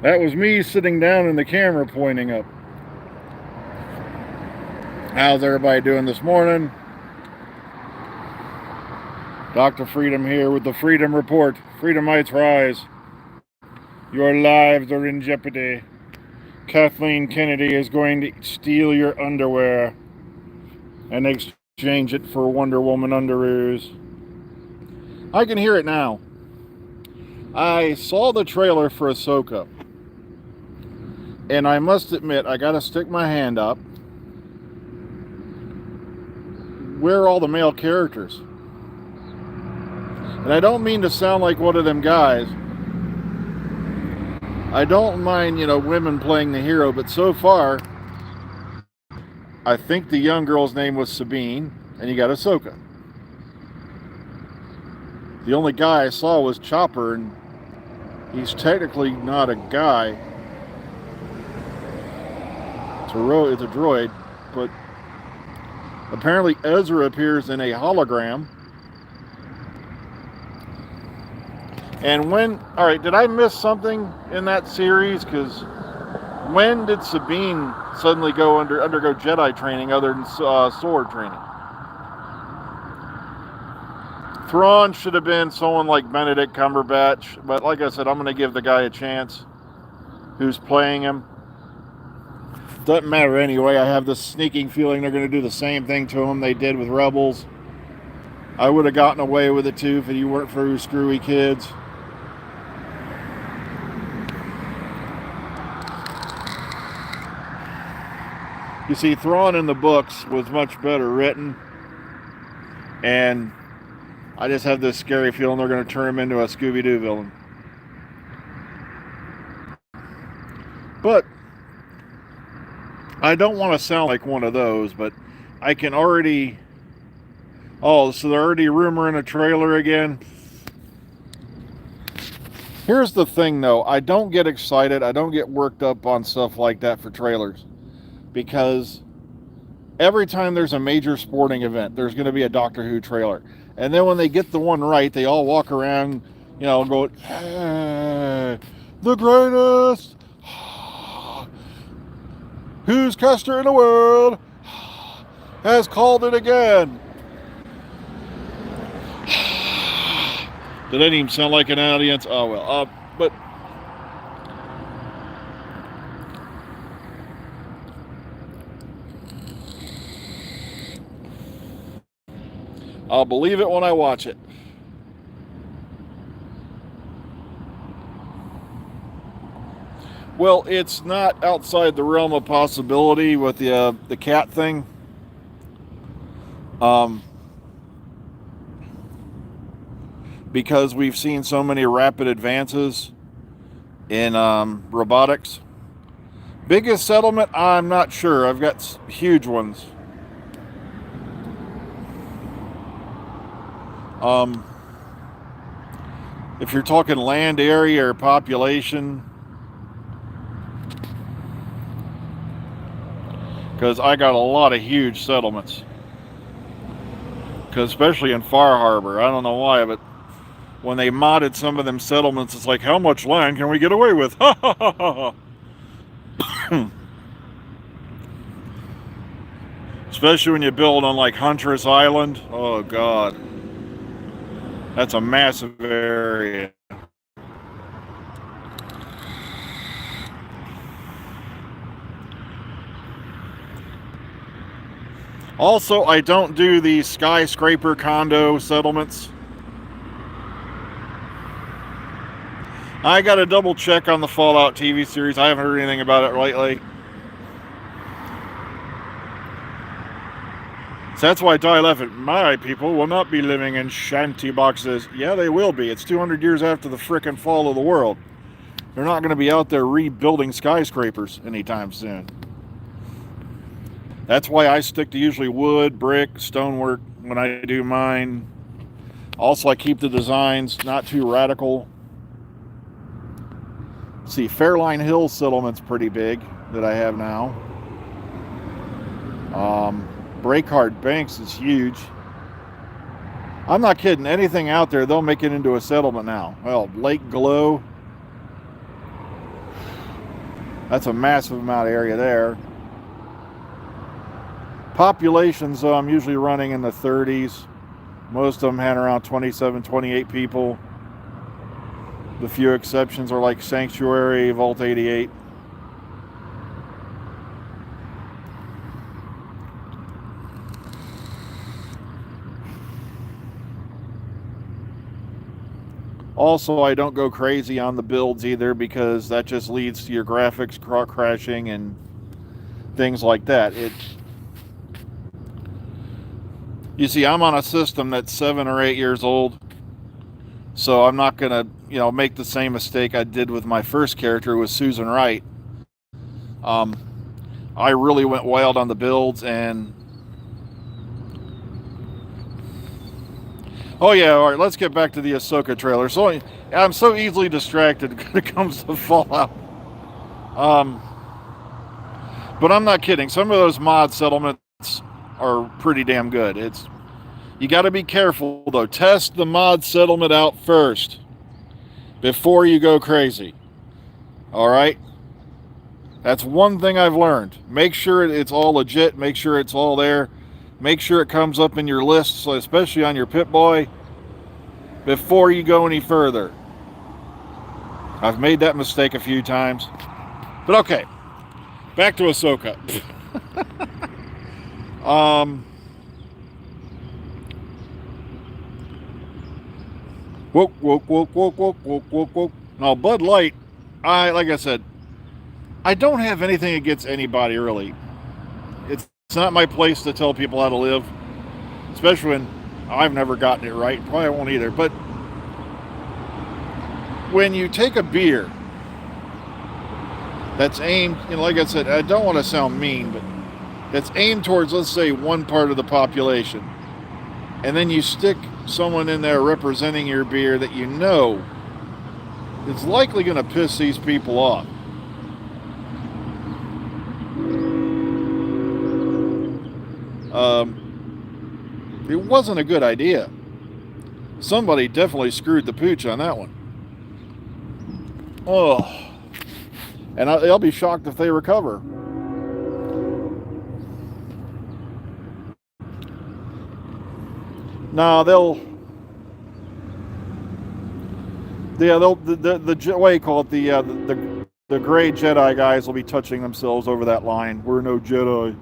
That was me sitting down and the camera pointing up. How's everybody doing this morning? Dr. Freedom here with the Freedom Report. Freedomites rise. Your lives are in jeopardy. Kathleen Kennedy is going to steal your underwear and exchange it for Wonder Woman underoos. I can hear it now. I saw the trailer for Ahsoka, and I must admit, I gotta stick my hand up. Where are all the male characters? And I don't mean to sound like one of them guys. I don't mind, women playing the hero, but so far, I think the young girl's name was Sabine, and you got Ahsoka. The only guy I saw was Chopper, and he's technically not a guy. It's a droid, but apparently Ezra appears in a hologram. And alright, did I miss something in that series? Because when did Sabine suddenly undergo Jedi training other than sword training? Thrawn should have been someone like Benedict Cumberbatch, but like I said, I'm going to give the guy a chance who's playing him. Doesn't matter anyway. I have this sneaking feeling they're going to do the same thing to him they did with Rebels. I would have gotten away with it too if you weren't for screwy kids. You see, Thrawn in the books was much better written, and I just have this scary feeling they're going to turn him into a Scooby-Doo villain. But I don't want to sound like one of those, but I can already... Oh, so they're already rumoring a trailer again? Here's the thing, though. I don't get excited. I don't get worked up on stuff like that for trailers. Because every time there's a major sporting event, there's going to be a Doctor Who trailer. And then when they get the one right, they all walk around, going, hey, the greatest who's caster in the world has called it again. Did that even sound like an audience? Oh, well. But I'll believe it when I watch it. Well, it's not outside the realm of possibility with the cat thing. Because we've seen so many rapid advances in robotics. Biggest settlement, I'm not sure. I've got huge ones. If you're talking land area or population, because I got a lot of huge settlements. Because especially in Far Harbor, I don't know why, but when they modded some of them settlements, it's like, how much land can we get away with? Ha ha ha ha. Especially when you build on like Huntress Island. Oh God. That's a massive area. Also, I don't do the skyscraper condo settlements. I got to double check on the Fallout TV series. I haven't heard anything about it lately. So that's why Ty left it. My people will not be living in shanty boxes. Yeah, they will be. It's 200 years after the frickin' fall of the world. They're not going to be out there rebuilding skyscrapers anytime soon. That's why I stick to usually wood, brick, stonework when I do mine. Also, I keep the designs not too radical. See, Fairline Hills settlement's pretty big that I have now. Breakheart Banks is huge. I'm not kidding. Anything out there, they'll make it into a settlement now. Well, Lake Glow. That's a massive amount of area there. Populations, I'm usually running in the 30s. Most of them had around 27, 28 people. The few exceptions are like Sanctuary, Vault 88. Also, I don't go crazy on the builds either, because that just leads to your graphics crashing and things like that. You see, I'm on a system that's 7 or 8 years old, so I'm not gonna, make the same mistake I did with my first character with Susan Wright. I really went wild on the builds, and oh yeah, all right, let's get back to the Ahsoka trailer. So I'm so easily distracted when it comes to Fallout. But I'm not kidding. Some of those mod settlements are pretty damn good. You got to be careful though. Test the mod settlement out first before you go crazy. All right? That's one thing I've learned. Make sure it's all legit. Make sure it's all there. Make sure it comes up in your list, so especially on your Pip-Boy, before you go any further. I've made that mistake a few times. But okay, back to Ahsoka. Woke. Now, Bud Light, like I said, I don't have anything against anybody, really. It's not my place to tell people how to live, especially when I've never gotten it right. Probably won't either. But when you take a beer that's aimed, like I said, I don't want to sound mean, but that's aimed towards, let's say, one part of the population, and then you stick someone in there representing your beer that you know is likely going to piss these people off. It wasn't a good idea. Somebody definitely screwed the pooch on that one. Oh, and I'll be shocked if they recover. No, they'll the way you call it, the gray Jedi guys will be touching themselves over that line. We're no Jedi.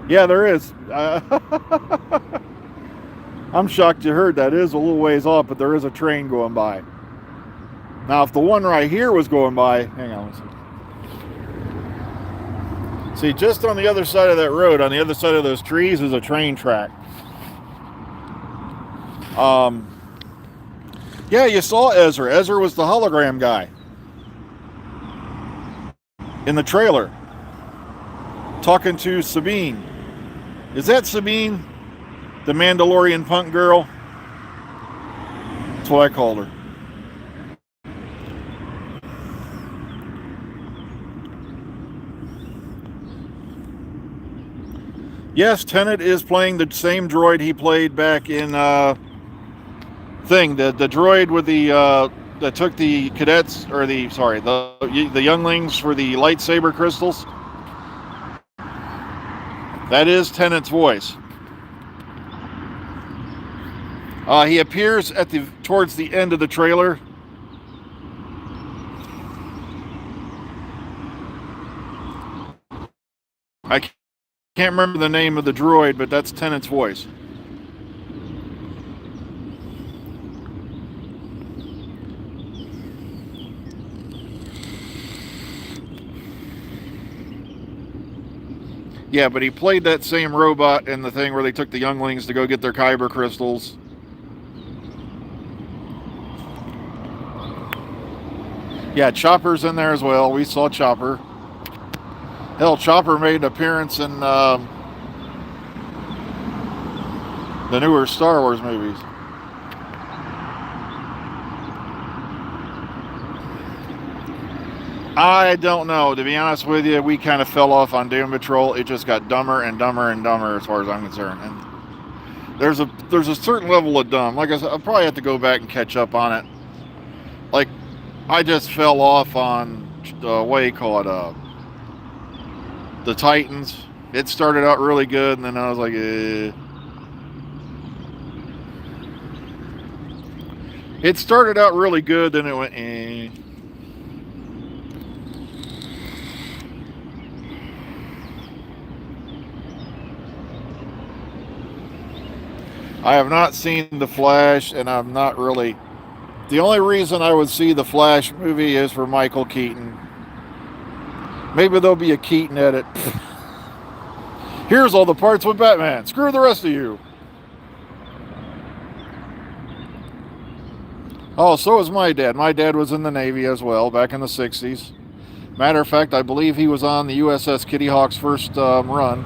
Yeah, there is. I'm shocked you heard that. It is a little ways off, but there is a train going by. Now, if the one right here was going by, hang on one second. See, just on the other side of that road, on the other side of those trees, is a train track. Yeah, you saw Ezra. Ezra was the hologram guy in the trailer, talking to Sabine. Is that Sabine, the Mandalorian punk girl? That's what I called her. Yes, Tenet is playing the same droid he played back in the droid with that took the cadets, or the younglings for the lightsaber crystals. That is Tenet's voice. He appears towards the end of the trailer. I can't remember the name of the droid, but that's Tenet's voice. Yeah, but he played that same robot in the thing where they took the younglings to go get their kyber crystals. Yeah, Chopper's in there as well. We saw Chopper. Hell, Chopper made an appearance in the newer Star Wars movies. I don't know. To be honest with you, we kind of fell off on Doom Patrol. It just got dumber and dumber and dumber as far as I'm concerned. And there's a certain level of dumb. Like I said, I'll probably have to go back and catch up on it. Like, I just fell off on what do you call it? The Titans. It started out really good, and then I was like, eh. It started out really good, then it went, eh. I have not seen The Flash, and I'm not really... The only reason I would see the Flash movie is for Michael Keaton. Maybe there'll be a Keaton edit. Here's all the parts with Batman. Screw the rest of you. Oh, so was my dad. My dad was in the Navy as well, back in the 60s. Matter of fact, I believe he was on the USS Kitty Hawk's first run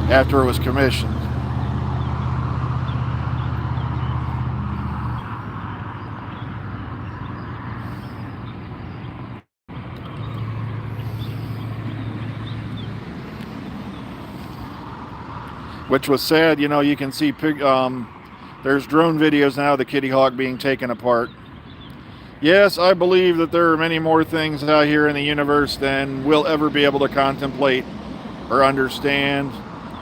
after it was commissioned. Which was sad. You know, you can see there's drone videos now of the Kitty Hawk being taken apart. Yes, I believe that there are many more things out here in the universe than we'll ever be able to contemplate or understand.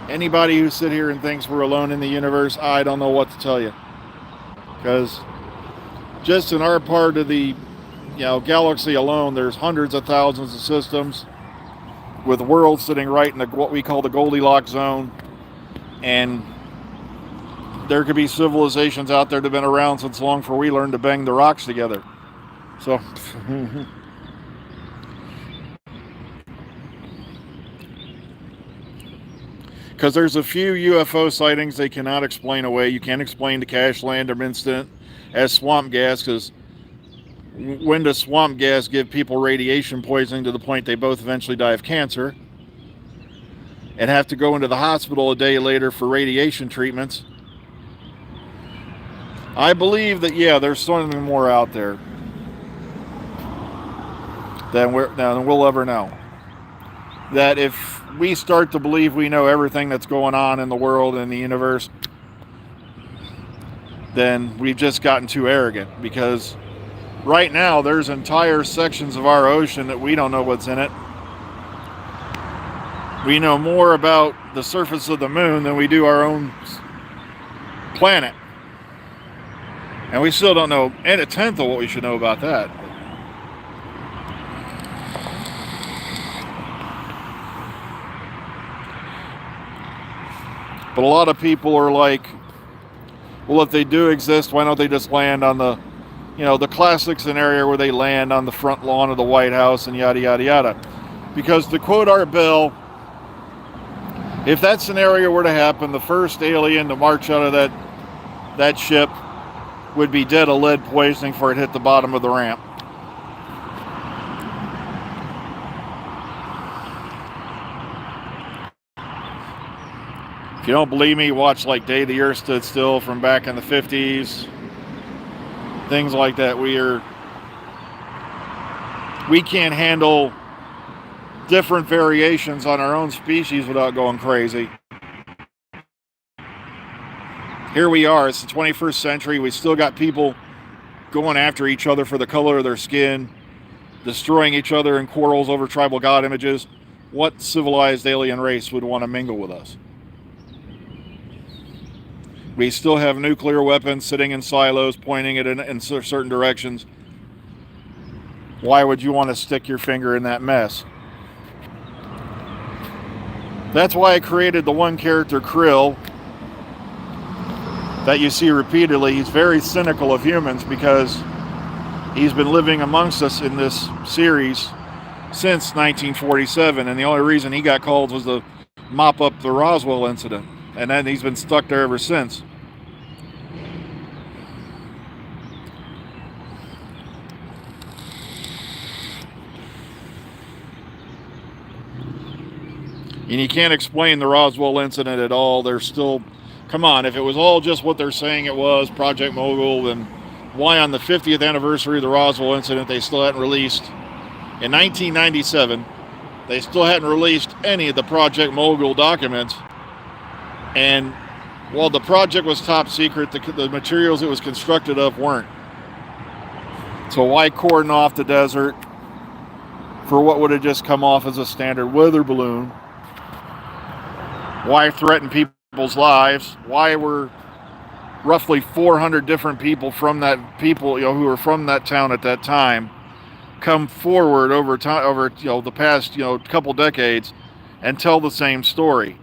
Anybody who sit here and thinks we're alone in the universe, I don't know what to tell you. Because just in our part of the galaxy alone, there's hundreds of thousands of systems with worlds sitting right in what we call the Goldilocks zone. And there could be civilizations out there that have been around since long before we learned to bang the rocks together. So, because there's a few UFO sightings they cannot explain away. You can't explain the Cache Landing incident as swamp gas, because when does swamp gas give people radiation poisoning to the point they both eventually die of cancer and have to go into the hospital a day later for radiation treatments? I believe that, yeah, there's something more out there than we'll ever know. That if we start to believe we know everything that's going on in the world and the universe, then we've just gotten too arrogant, because right now there's entire sections of our ocean that we don't know what's in it. We know more about the surface of the moon than we do our own planet. And we still don't know a tenth of what we should know about that. But a lot of people are like, well, if they do exist, why don't they just land on the, the classic scenario where they land on the front lawn of the White House and yada, yada, yada. Because to quote Art Bell, if that scenario were to happen, the first alien to march out of that ship would be dead of lead poisoning before it hit the bottom of the ramp. If you don't believe me, watch like Day the Earth Stood Still from back in the 50s. Things like that. We can't handle different variations on our own species without going crazy. Here we are, it's the 21st century. We still got people going after each other for the color of their skin, destroying each other in quarrels over tribal god images. What civilized alien race would want to mingle with us? We still have nuclear weapons sitting in silos pointing it in certain directions. Why would you want to stick your finger in that mess? That's why I created the one character, Krill, that you see repeatedly. He's very cynical of humans because he's been living amongst us in this series since 1947, and the only reason he got called was to mop up the Roswell incident, and then he's been stuck there ever since. And you can't explain the Roswell incident at all. They're still, come on, if it was all just what they're saying it was, Project Mogul, then why on the 50th anniversary of the Roswell incident they still hadn't released, in 1997, they still hadn't released any of the Project Mogul documents. And while the project was top secret, the materials it was constructed of weren't. So why cordon off the desert for what would have just come off as a standard weather balloon? Why threaten people's lives? Why were roughly 400 different people from that who were from that town at that time come forward over time, over the past couple decades, and tell the same story,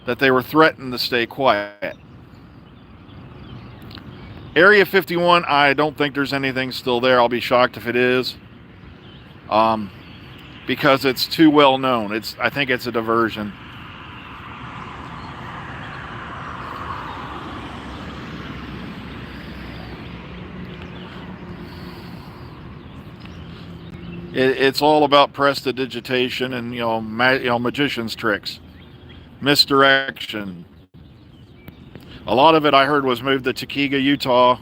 that they were threatened to stay quiet? Area 51, I don't think there's anything still there. I'll be shocked if it is, because it's too well known. I think it's a diversion. It's all about prestidigitation and magician's tricks, misdirection. A lot of it I heard was moved to Topeka, Utah,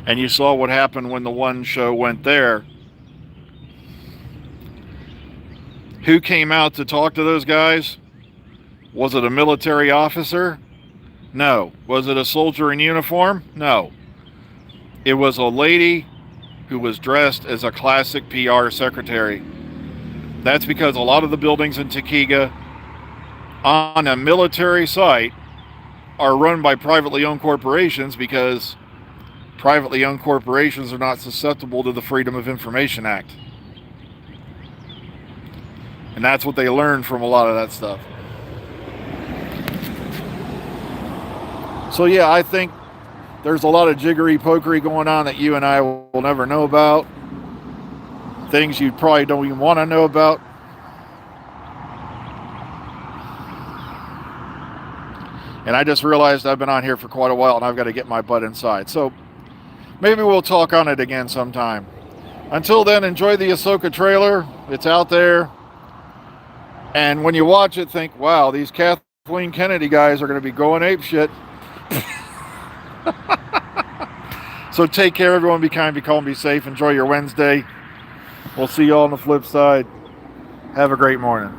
and you saw what happened when the one show went there. Who came out to talk to those guys? Was it a military officer? No. Was it a soldier in uniform? No. It was a lady who was dressed as a classic PR secretary. That's because a lot of the buildings in Topeka on a military site are run by privately owned corporations, because privately owned corporations are not susceptible to the Freedom of Information Act. And that's what they learned from a lot of that stuff. So yeah, I think there's a lot of jiggery-pokery going on that you and I will never know about. Things you probably don't even want to know about. And I just realized I've been on here for quite a while and I've got to get my butt inside. So maybe we'll talk on it again sometime. Until then, enjoy the Ahsoka trailer. It's out there. And when you watch it, think, wow, these Kathleen Kennedy guys are going to be going apeshit. So take care, everyone. Be kind, be calm, be safe. Enjoy your Wednesday. We'll see you all on the flip side. Have a great morning.